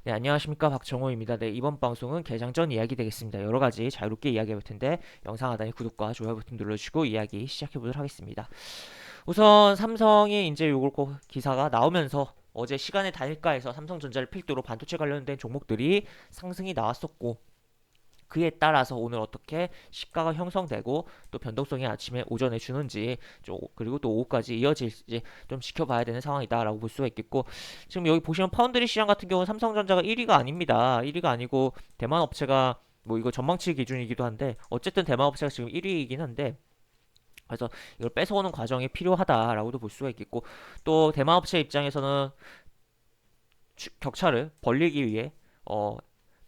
네, 안녕하십니까. 박정호입니다. 네, 이번 방송은 개장 전 이야기 되겠습니다. 여러 가지 자유롭게 이야기해볼 텐데 영상 하단에 구독과 좋아요 버튼 눌러주시고 이야기 시작해보도록 하겠습니다. 우선 삼성이 이제 요거 기사가 나오면서 어제 시간의 단일가에서 삼성전자를 필두로 반도체 관련된 종목들이 상승이 나왔었고, 그에 따라서 오늘 어떻게 시가가 형성되고 또 변동성이 아침에 오전에 주는지, 그리고 또 오후까지 이어질지 좀 지켜봐야 되는 상황이다라고 볼 수가 있겠고, 지금 여기 보시면 파운드리 시장 같은 경우는 삼성전자가 1위가 아닙니다. 1위가 아니고 대만 업체가 뭐 이거 전망치 기준이기도 한데, 어쨌든 대만 업체가 지금 1위이긴 한데, 그래서 이걸 뺏어오는 과정이 필요하다라고도 볼 수가 있겠고, 또 대만 업체 입장에서는 격차를 벌리기 위해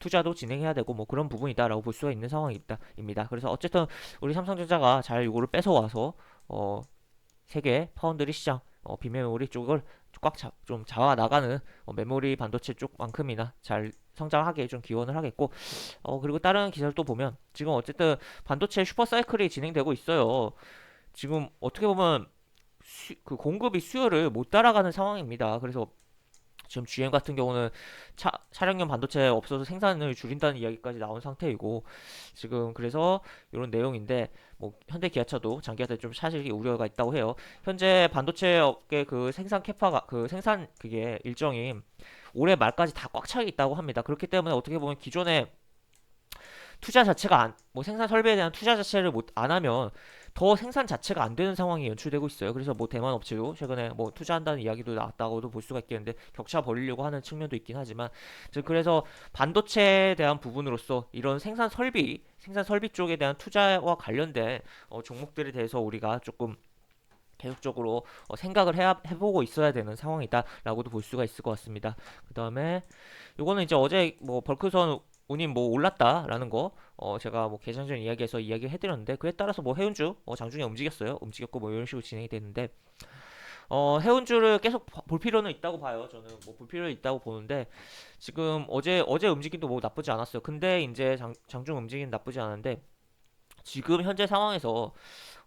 투자도 진행해야 되고 뭐 그런 부분이다라고 볼 수가 있는 상황입니다. 그래서 어쨌든 우리 삼성전자가 잘 이거를 뺏어와서 어, 세계 파운드리 시장 비메모리 쪽을 꽉 좀 잡아 나가는 메모리 반도체 쪽만큼이나 잘 성장하게 좀 기원을 하겠고, 그리고 다른 기사를 또 보면 지금 어쨌든 반도체 슈퍼 사이클이 진행되고 있어요. 지금 어떻게 보면 그 공급이 수요를 못 따라가는 상황입니다. 그래서 지금 GM 같은 경우는 차량용 반도체 없어서 생산을 줄인다는 이야기까지 나온 상태이고, 지금 그래서 이런 내용인데, 뭐 현대 기아차도 장기화돼 좀 사실 우려가 있다고 해요. 현재 반도체 업계 그 생산 캐파가 그 생산 그게 일정이 올해 말까지 다 꽉 차 있다고 합니다. 그렇기 때문에 어떻게 보면 기존에 투자 자체가 뭐 생산 설비에 대한 투자 자체를 못 안 하면 더 생산 자체가 안 되는 상황이 연출되고 있어요. 그래서 뭐 대만 업체도 최근에 뭐 투자한다는 이야기도 나왔다고도 볼 수가 있겠는데, 격차 벌리려고 하는 측면도 있긴 하지만, 그래서 반도체에 대한 부분으로서 이런 생산 설비 쪽에 대한 투자와 관련된 종목들에 대해서 우리가 조금 계속적으로 생각을 해보고 있어야 되는 상황이다라고도 볼 수가 있을 것 같습니다. 그 다음에 요거는 이제 어제 뭐 벌크선 운임 뭐 올랐다라는 거 제가 뭐 개장 전 이야기에서 이야기를 해드렸는데, 그에 따라서 뭐 해운주 장중에 움직였고 뭐 이런 식으로 진행이 됐는데, 해운주를 계속 볼 필요는 있다고 봐요. 저는 뭐 볼 필요 있다고 보는데, 지금 어제 움직임도 뭐 나쁘지 않았어요. 근데 이제 장중 움직임 나쁘지 않은데, 지금 현재 상황에서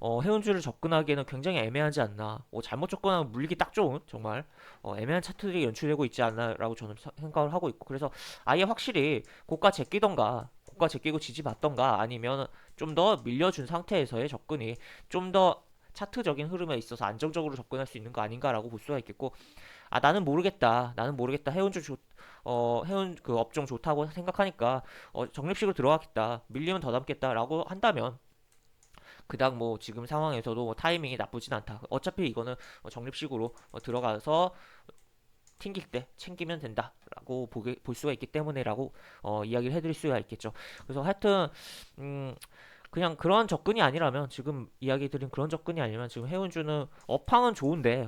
해운주를 접근하기에는 굉장히 애매하지 않나. 잘못 접근하면 물리기 딱 좋은 정말 애매한 차트들이 연출되고 있지 않나라고 저는 생각을 하고 있고, 그래서 아예 확실히 고가 제끼고 지지받던가, 아니면 좀 더 밀려준 상태에서의 접근이 좀 더 차트적인 흐름에 있어서 안정적으로 접근할 수 있는 거 아닌가라고 볼 수가 있겠고, 나는 모르겠다, 해운 그 업종 좋다고 생각하니까 적립식으로 들어가겠다, 밀리면 더 담겠다라고 한다면, 그닥 뭐 지금 상황에서도 뭐 타이밍이 나쁘진 않다. 어차피 이거는 적립식으로 들어가서 튕길 때 챙기면 된다라고 볼 수가 있기 때문에라고 이야기를 해드릴 수가 있겠죠. 그래서 하여튼 그냥 그런 접근이 아니라면, 지금 이야기 드린 그런 접근이 아니면, 지금 해운주는 업황은 좋은데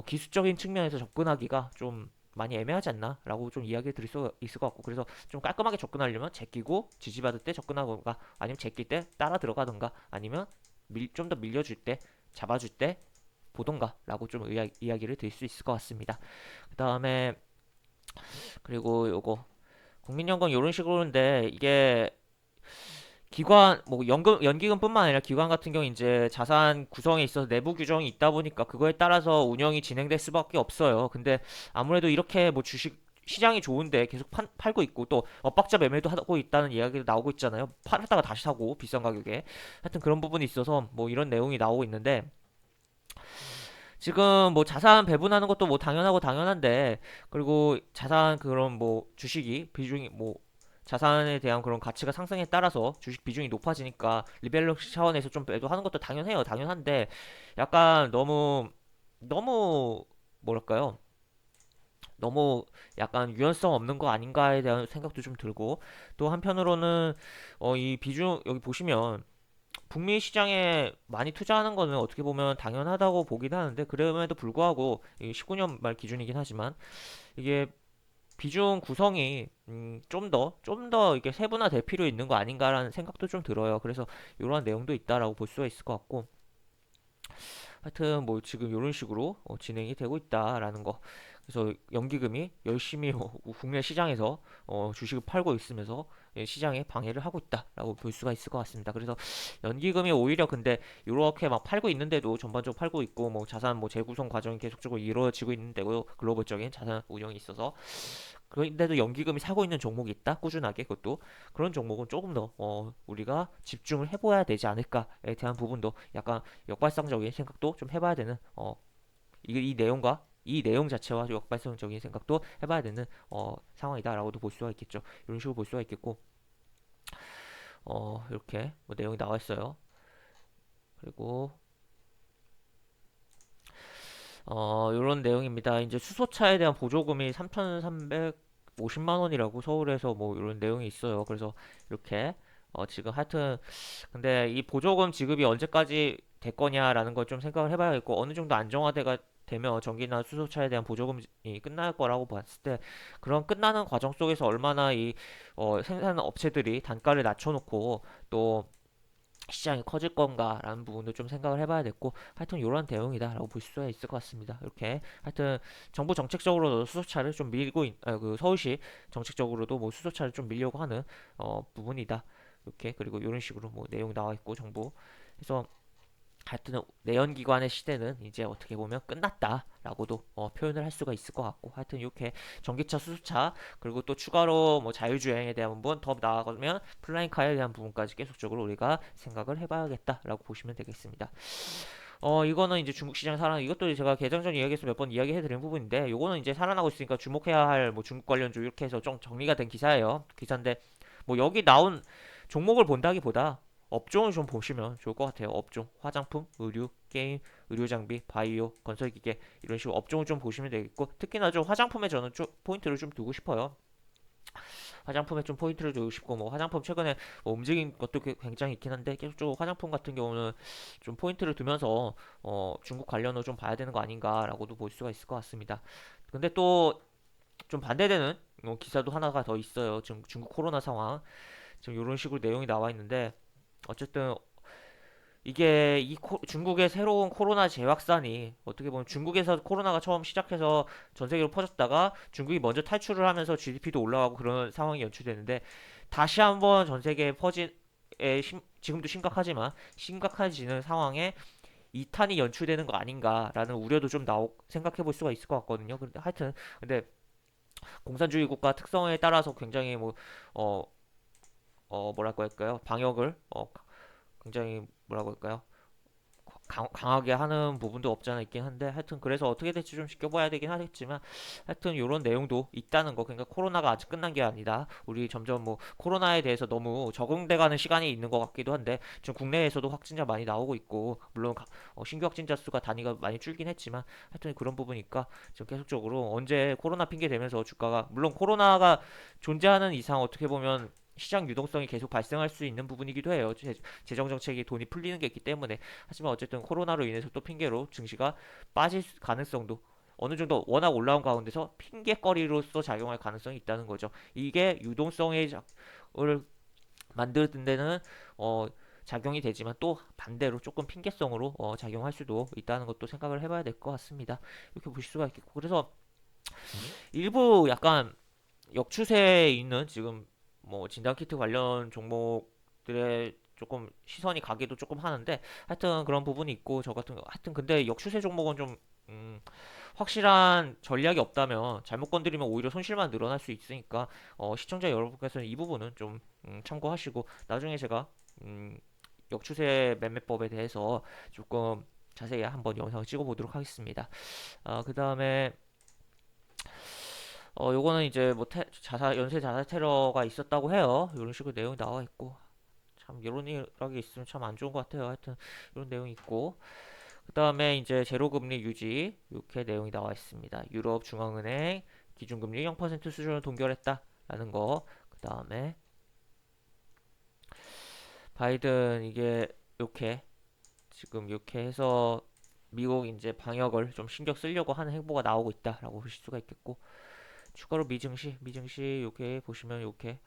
기술적인 측면에서 접근하기가 좀 많이 애매하지 않나라고 좀 이야기 드릴 수 있을 것 같고, 그래서 좀 깔끔하게 접근하려면 제끼고 지지받을 때 접근하던가, 아니면 제낄 때 따라 들어가던가, 아니면 좀 더 밀려줄 때 잡아줄 때 보던가라고 좀 이야기를 드릴 수 있을 것 같습니다. 그 다음에 그리고 요거 국민연금 이런 식으로인데, 이게 기관 뭐 연기금뿐만 아니라 기관 같은 경우 이제 자산 구성에 있어서 내부 규정이 있다 보니까 그거에 따라서 운영이 진행될 수밖에 없어요. 근데 아무래도 이렇게 뭐 주식 시장이 좋은데 계속 팔고 있고, 또 엇박자 매매도 하고 있다는 이야기도 나오고 있잖아요. 팔았다가 다시 사고 비싼 가격에. 하여튼 그런 부분이 있어서 뭐 이런 내용이 나오고 있는데, 지금 뭐 자산 배분하는 것도 뭐 당연하고 당연한데, 그리고 자산 그런 뭐 주식이 비중이 뭐 자산에 대한 그런 가치가 상승에 따라서 주식 비중이 높아지니까 리밸런스 차원에서 좀 매도하는 것도 당연해요. 당연한데, 약간 너무 뭐랄까요? 너무 약간 유연성 없는 거 아닌가에 대한 생각도 좀 들고, 또 한편으로는 이 비중 여기 보시면 북미 시장에 많이 투자하는 거는 어떻게 보면 당연하다고 보긴 하는데, 그럼에도 불구하고 19년 말 기준이긴 하지만 이게 비중 구성이 좀 더 이게 세분화될 필요 있는 거 아닌가라는 생각도 좀 들어요. 그래서 이러한 내용도 있다라고 볼 수가 있을 것 같고, 하여튼 뭐 지금 이런 식으로 진행이 되고 있다라는 거. 그래서 연기금이 열심히 국내 시장에서 주식을 팔고 있으면서 시장에 방해를 하고 있다라고 볼 수가 있을 것 같습니다. 그래서 연기금이 오히려 근데 이렇게 막 팔고 있는데도 전반적으로 팔고 있고, 뭐 자산 뭐 재구성 과정이 계속적으로 이루어지고 있는데고, 글로벌적인 자산 운용이 있어서 그런데도 연기금이 사고 있는 종목이 있다. 꾸준하게 그것도 그런 종목은 조금 더 우리가 집중을 해봐야 되지 않을까에 대한 부분도 약간 역발상적인 생각도 좀 해봐야 되는 이 내용과 이 내용 자체와 역발상적인 생각도 해봐야 되는 상황이다라고도 볼 수가 있겠죠. 이런 식으로 볼 수가 있겠고 이렇게 뭐 내용이 나와 있어요. 그리고 이런 내용입니다. 이제 수소차에 대한 보조금이 3,350만 원이라고 서울에서 뭐 이런 내용이 있어요. 그래서 이렇게 지금 하여튼 근데 이 보조금 지급이 언제까지 될 거냐라는 걸 좀 생각을 해봐야겠고 어느 정도 안정화돼가 되면 전기나 수소차에 대한 보조금이 끝날 거라고 봤을 때 그런 끝나는 과정 속에서 얼마나 이 생산 업체들이 단가를 낮춰놓고 또 시장이 커질 건가라는 부분도 좀 생각을 해봐야 됐고 하여튼 이런 대응이다라고 볼 수가 있을 것 같습니다. 이렇게 하여튼 정부 정책적으로도 수소차를 좀 밀고 그 서울시 정책적으로도 뭐 수소차를 좀 밀려고 하는 부분이다. 이렇게 그리고 이런 식으로 뭐 내용 나와 있고 정부 그래서 하여튼 내연기관의 시대는 이제 어떻게 보면 끝났다라고도 표현을 할 수가 있을 것 같고 하여튼 이렇게 전기차, 수소차 그리고 또 추가로 뭐 자율주행에 대한 부분 더 나아가면 플라잉카에 대한 부분까지 계속적으로 우리가 생각을 해봐야겠다라고 보시면 되겠습니다. 이거는 이제 중국 시장 살아나 이것도 제가 개장 전 이야기에서 몇 번 이야기해드린 부분인데 요거는 이제 살아나고 있으니까 주목해야 할 뭐 중국 관련주 이렇게 해서 좀 정리가 된 기사예요. 기사인데 뭐 여기 나온 종목을 본다기보다 업종을 좀 보시면 좋을 것 같아요. 업종, 화장품, 의류, 게임, 의료장비, 바이오, 건설기계 이런 식으로 업종을 좀 보시면 되겠고 특히나 좀 화장품에 저는 좀 포인트를 좀 두고 싶어요. 화장품에 좀 포인트를 두고 싶고 뭐 화장품 최근에 뭐 움직인 것도 굉장히 있긴 한데 계속적으로 화장품 같은 경우는 좀 포인트를 두면서 중국 관련으로 좀 봐야 되는 거 아닌가라고도 볼 수가 있을 것 같습니다. 근데 또 좀 반대되는 기사도 하나가 더 있어요. 지금 중국 코로나 상황 지금 이런 식으로 내용이 나와 있는데 어쨌든 이게 중국의 새로운 코로나 재확산이 어떻게 보면 중국에서 코로나가 처음 시작해서 전 세계로 퍼졌다가 중국이 먼저 탈출을 하면서 GDP도 올라가고 그런 상황이 연출되는데 다시 한번 전 세계에 지금도 심각하지만 심각해지는 상황에 이탄이 연출되는 거 아닌가라는 우려도 좀 생각해 볼 수가 있을 것 같거든요. 근데 하여튼 근데 공산주의 국가 특성에 따라서 굉장히 어, 뭐랄까 할까요? 방역을 굉장히 뭐라고 할까요? 강하게 하는 부분도 없지 않아 있긴 한데 하여튼 그래서 어떻게 될지 좀 지켜봐야 되긴 하겠지만 하여튼 이런 내용도 있다는 거 그러니까 코로나가 아직 끝난 게 아니다 우리 점점 뭐 코로나에 대해서 너무 적응돼가는 시간이 있는 것 같기도 한데 지금 국내에서도 확진자 많이 나오고 있고 물론 신규 확진자 수가 단위가 많이 줄긴 했지만 하여튼 그런 부분이니까 지금 계속적으로 언제 코로나 핑계 대면서 주가가 물론 코로나가 존재하는 이상 어떻게 보면 시장 유동성이 계속 발생할 수 있는 부분이기도 해요. 재정 정책이 돈이 풀리는 게 있기 때문에 하지만 어쨌든 코로나로 인해서 또 핑계로 증시가 빠질 가능성도 어느 정도 워낙 올라온 가운데서 핑계거리로서 작용할 가능성이 있다는 거죠. 이게 을 만드는 데는 어, 작용이 되지만 또 반대로 조금 핑계성으로 작용할 수도 있다는 것도 생각을 해봐야 될 것 같습니다. 이렇게 보실 수가 있겠고 그래서 일부 약간 역추세에 있는 지금 뭐 진단키트 관련 종목들의 조금 시선이 가기도 조금 하는데 하여튼 그런 부분이 있고 저 같은 거 하여튼 근데 역추세 종목은 좀 확실한 전략이 없다면 잘못 건드리면 오히려 손실만 늘어날 수 있으니까 시청자 여러분께서는 이 부분은 좀 참고하시고 나중에 제가 역추세 매매법에 대해서 조금 자세히 한번 영상을 찍어 보도록 하겠습니다. 그 다음에 요거는 이제 뭐 연쇄 자살 테러가 있었다고 해요. 이런 식으로 내용이 나와 있고 참 이런 일하게 있으면 참 안 좋은 것 같아요. 하여튼 이런 내용이 있고 그 다음에 이제 제로금리 유지 이렇게 내용이 나와 있습니다. 유럽 중앙은행 기준금리 0% 수준을 동결했다라는 거. 그 다음에 바이든 이게 이렇게 지금 이렇게 해서 미국 이제 방역을 좀 신경 쓰려고 하는 행보가 나오고 있다라고 보실 수가 있겠고 추가로 미증시 이렇게 보시면 이렇게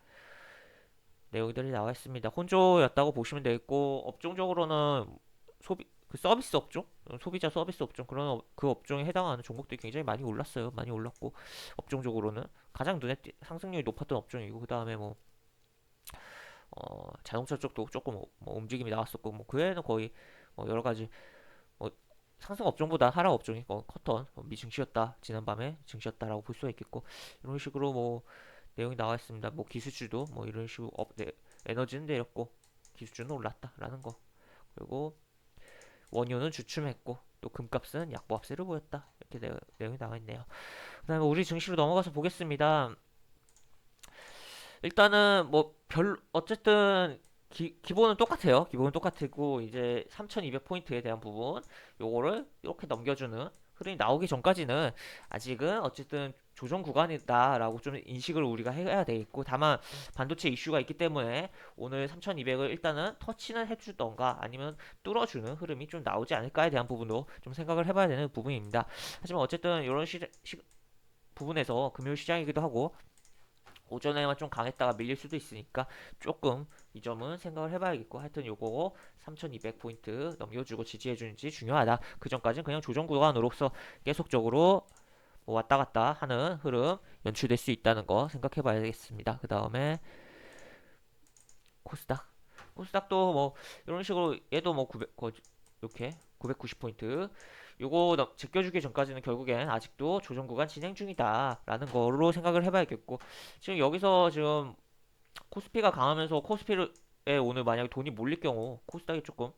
내용들이 나와 있습니다. 혼조였다고 보시면 되겠고 업종적으로는 그 서비스 업종, 소비자 서비스 업종 그 업종에 해당하는 종목들이 굉장히 많이 올랐어요. 많이 올랐고 업종적으로는 가장 눈에 상승률이 높았던 업종이고 그 다음에 뭐 자동차 쪽도 조금 뭐 움직임이 나왔었고 뭐 그 외에는 거의 여러 가지 뭐 상승 업종보다 하락 업종이 커턴 미증시였다. 지난밤에 증시였다라고 볼 수가 있겠고 이런 식으로 뭐 내용이 나와 있습니다. 뭐 기술주도 뭐 이런 식으로 에너지는 내렸고 기술주는 올랐다라는 거. 그리고 원유는 주춤했고 또 금값은 약보합세를 보였다. 이렇게 내용이 나와 있네요. 그다음에 우리 증시로 넘어가서 보겠습니다. 일단은 뭐 별 어쨌든 기본은 똑같아요. 기본은 똑같고 이제 3,200포인트에 대한 부분 요거를 이렇게 넘겨주는 흐름이 나오기 전까지는 아직은 어쨌든 조정 구간이다라고 좀 인식을 우리가 해야 되겠고 다만 반도체 이슈가 있기 때문에 오늘 3,200을 일단은 터치는 해주던가 아니면 뚫어주는 흐름이 좀 나오지 않을까에 대한 부분도 좀 생각을 해봐야 되는 부분입니다. 하지만 어쨌든 이런 부분에서 금요일 시장이기도 하고 오전에만 좀 강했다가 밀릴 수도 있으니까 조금 이 점은 생각을 해봐야겠고 하여튼 요거 3200포인트 넘겨주고 지지해주는지 중요하다. 그 전까지는 그냥 조정 구간으로서 계속적으로 뭐 왔다 갔다 하는 흐름 연출될 수 있다는 거 생각해봐야 되겠습니다. 그 다음에 코스닥 코스닥도 뭐 이런 식으로 얘도 뭐 900 이렇게 990포인트 요거 제껴주기 전까지는 결국엔 아직도 조정 구간 진행 중이다 라는 거로 생각을 해봐야겠고 지금 여기서 지금 코스피가 강하면서 코스피에 오늘 만약에 돈이 몰릴 경우 코스닥이 조금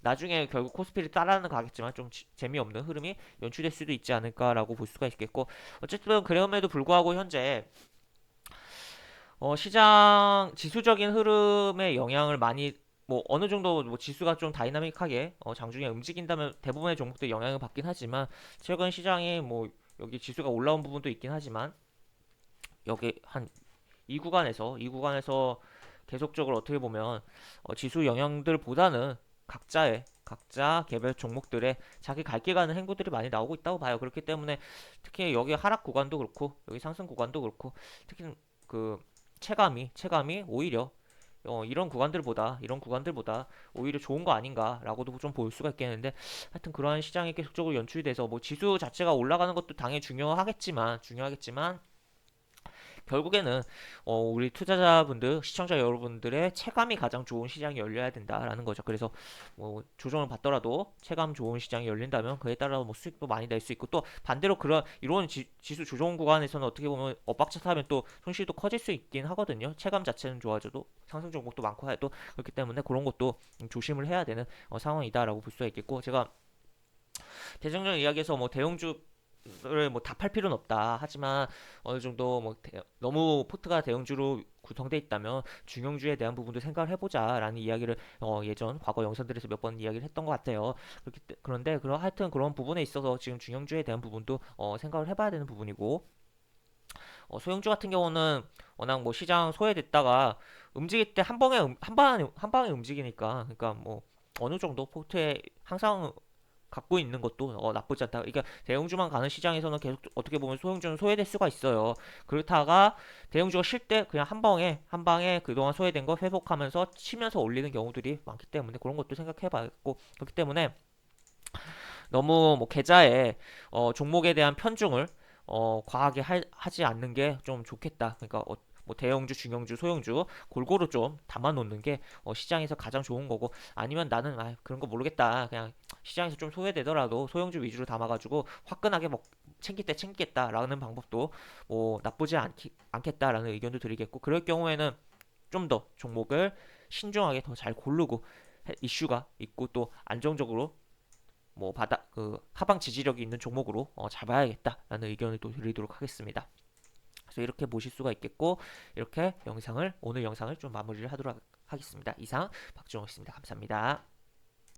나중에 결국 코스피를 따라는 가겠지만 좀 재미없는 흐름이 연출될 수도 있지 않을까라고 볼 수가 있겠고 어쨌든 그럼에도 불구하고 현재 시장 지수적인 흐름에 영향을 많이 뭐 어느 정도 뭐 지수가 좀 다이나믹하게 장중에 움직인다면 대부분의 종목들 영향을 받긴 하지만 최근 시장이 뭐 여기 지수가 올라온 부분도 있긴 하지만 여기 한 이 구간에서 계속적으로 어떻게 보면 지수 영향들보다는 각자 개별 종목들의 자기 갈 길 가는 행보들이 많이 나오고 있다고 봐요. 그렇기 때문에 특히 여기 하락 구간도 그렇고 여기 상승 구간도 그렇고 특히 그 체감이 오히려 이런 구간들보다 오히려 좋은 거 아닌가라고도 좀 볼 수가 있겠는데 하여튼 그러한 시장이 계속적으로 연출이 돼서 뭐 지수 자체가 올라가는 것도 당연히 중요하겠지만 결국에는 우리 투자자분들, 시청자 여러분들의 체감이 가장 좋은 시장이 열려야 된다라는 거죠. 그래서 뭐 조정을 받더라도 체감 좋은 시장이 열린다면 그에 따라 뭐 수익도 많이 낼 수 있고 또 반대로 그런 이런 지수 조정 구간에서는 어떻게 보면 엇박자 타면 또 손실도 커질 수 있긴 하거든요. 체감 자체는 좋아져도 상승 종목도 많고 해도 그렇기 때문에 그런 것도 조심을 해야 되는 상황이다라고 볼 수가 있겠고 제가 대장정 이야기에서 뭐 대형주 를 뭐 다 팔 필요는 없다. 하지만 어느 정도 뭐 너무 포트가 대형주로 구성돼 있다면 중형주에 대한 부분도 생각을 해보자라는 이야기를 예전 과거 영상들에서 몇 번 이야기를 했던 것 같아요. 그런데 하여튼 그런 부분에 있어서 지금 중형주에 대한 부분도 생각을 해봐야 되는 부분이고 소형주 같은 경우는 워낙 뭐 시장 소외됐다가 움직일 때 한 방에 움직이니까 그러니까 뭐 어느 정도 포트에 항상 갖고 있는 것도 나쁘지 않다. 그러니까 대형주만 가는 시장에서는 계속 어떻게 보면 소형주는 소외될 수가 있어요. 그렇다가 대형주가 쉴 때 그냥 한 방에 그동안 소외된 거 회복하면서 치면서 올리는 경우들이 많기 때문에 그런 것도 생각해봤고 그렇기 때문에 너무 뭐 계좌에 종목에 대한 편중을 과하게 하지 않는 게 좀 좋겠다. 그러니까 뭐 대형주, 중형주, 소형주 골고루 좀 담아 놓는 게 시장에서 가장 좋은 거고 아니면 나는 그런 거 모르겠다. 그냥 시장에서 좀 소외되더라도 소형주 위주로 담아가지고 화끈하게 챙길 때 챙기겠다라는 방법도 뭐 나쁘지 않겠다라는 의견도 드리겠고 그럴 경우에는 좀 더 종목을 신중하게 더 잘 고르고 이슈가 있고 또 안정적으로 뭐 바닥 그 하방 지지력이 있는 종목으로 잡아야겠다라는 의견을 또 드리도록 하겠습니다. 그래서 이렇게 보실 수가 있겠고 이렇게 오늘 영상을 좀 마무리를 하도록 하겠습니다. 이상 박주홍이었습니다. 감사합니다.